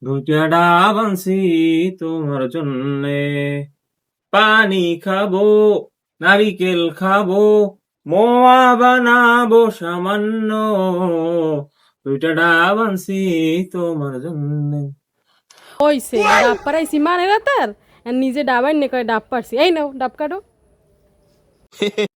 দুইটা ডাব আনছি তোমার জন্যে, পানি খাবো, নারিকেল খাবো, মোয়া বানাবো সামান্য, দুইটা ডাব আনছি তোমার জন্যে। হইছে ডাব পারাইছি মানে রাতার আর নিজে ডাবাই নে কয় ডাব পারছি। এই নাও ডাব কাটো।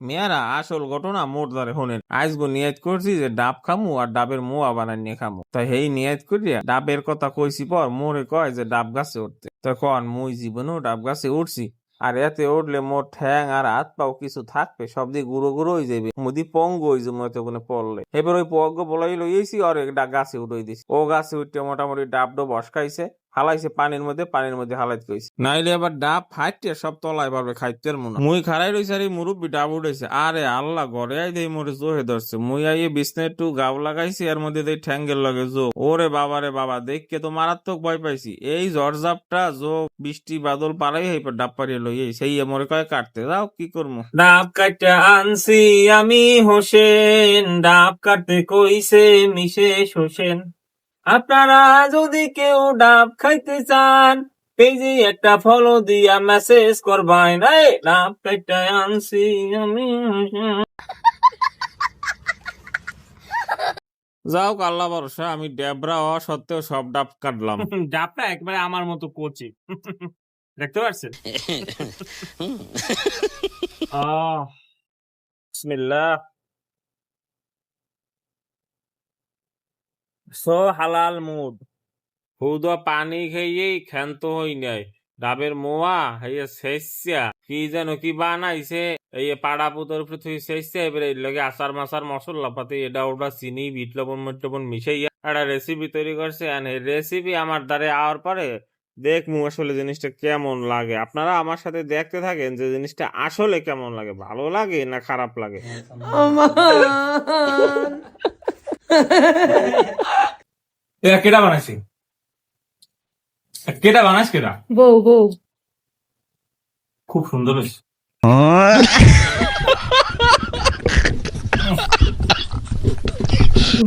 মেয়ারা আসল ঘটনা মোট ধরে শোনেন, আজগো নিয়ত করছি যে ডাব খামু আর ডাবের মোয়া বানাই নিয়ে খামু। তাই এই নিয়ত করিয়া ডাবের কথা কইছি পর মোরে কয় যে ডাব গাছে উঠতে। তখন মুই জীবনেও ডাব গাছে উঠছি, আর এতে উঠলে মোর ঠ্যাং আর হাত পাও কিছু থাকবে, সব দিয়ে গুঁড়ো গুঁড়ো হয়ে যাবে, মুদি পঙ্গু হয়ে যাবো এত কোনে পড়লে। এবার ওই পঙ্গ বলাই লইয়েছি আর গাছে উঠে দিছি। ও গাছে উঠতে মোটামুটি ডাব ডো বসকাইছে, হালাইছে পানির মধ্যে হালাইতে কইছে, নাইলে আবার ডাব ফাইটে সব তলায় পারবে খাইতে মনে। মুই খারাই রইছে আর এই মুরব্বি ডাব উঠেছে, আরে আল্লাহ ঘরে আই দেই মোরে জোহে ধরছে। মুই আইয়ে বিছনে একটু গাও লাগাইছি, এর মধ্যে দেই ঠ্যাঙ্গের লগে জো। ওরে বাবা রে বাবা, দেখকে তো মারাত্মক ভয় পাইছি। এই ঝড়ঝাপটা জো বৃষ্টি বাদল পারাই হইপর ডাব পারিয়ে লই সেই মোরে কয় কাটতে যাও, কি করবো। ডাব কাটতে আনছি আমি হোসেন, ডাব কাটতে কইছে মিশেষ হোসেন। আপনারা যদি কেউ ডাব খাইতে চান, পেজে একটা ফলো দিয়া মেসেজ করবাই, নাই ডাব কাইটা আনছি আমি। যাও আল্লাহ ভরসা, আমি ডেবরা হওয়া সত্ত্বেও সব ডাব কাটলাম। ডাবটা একবারে আমার মতো কচি, দেখতে পাচ্ছেন। বিসমিল্লাহ। সো হালাল মুড, হুদা পানি খেয়েই ক্ষান্ত হই নাই। ডাবের মোয়া হইয়া শেষা কি যেন কি বানাইছে, এই পাড়া পুতোর পৃথিবী শেষা। এবারে এর লগে আচার মাচার মশলা পাতি এটা ওটা চিনি বিট লবণ মিট লবণ মিশাইয়া একটা রেসিপি তৈরি করছে। এই রেসিপি আমার দ্বারে আওয়ার পরে দেখমু আসলে জিনিসটা কেমন লাগে। আপনারা আমার সাথে দেখতে থাকেন যে জিনিসটা আসলে কেমন লাগে, ভালো লাগে না খারাপ লাগে। এটা কেটা বানাইছি, কেটা বানাইস কেটা? বউ বউ খুব সুন্দর হয়েছে।